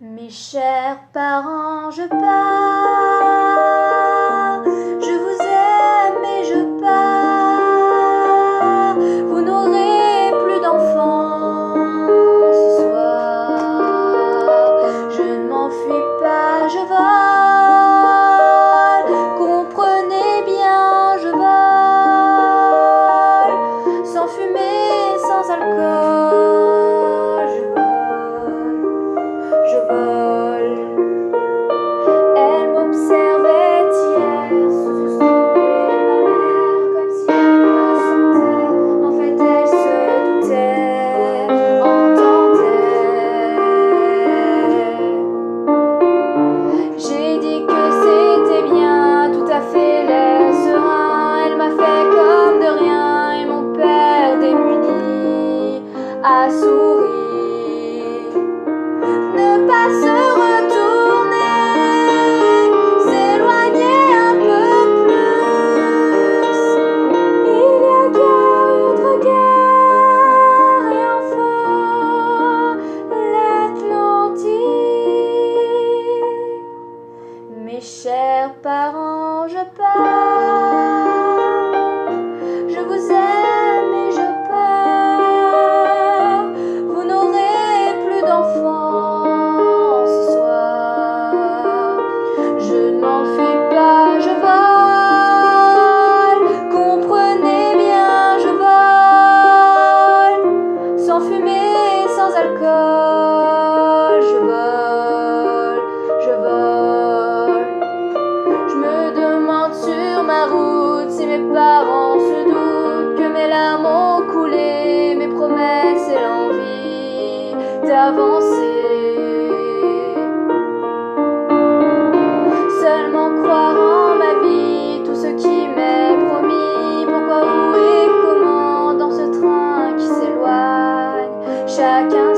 Mes chers parents, je pars, je vous aime et je pars. Vous n'aurez plus d'enfants ce soir. Je ne m'enfuis pas, je vole. Comprenez bien, je vole. Sans fumée, sans alcool, je vole. Elle m'observait hier sous ma mère comme si elle me sentait. En fait elle se doutait, entendait. J'ai dit que c'était bien, tout à fait l'air serein. Elle m'a fait comme de rien et mon père démuni a souri. Ne pas se retourner, s'éloigner un peu plus. Il y a guerre, contre-guerre et enfin l'Atlantique. Mes chers parents, je pars, je vous aime et je pars. Vous n'aurez plus d'enfants. Je ne m'enfuis pas, je vole. Comprenez bien, je vole. Sans fumée, sans alcool, je vole, je vole. Je me demande sur ma route si mes parents se doutent que mes larmes ont coulé, mes promesses et l'envie d'avancer. Seulement croire en ma vie, tout ce qui m'est promis. Pourquoi, où et comment dans ce train qui s'éloigne, chacun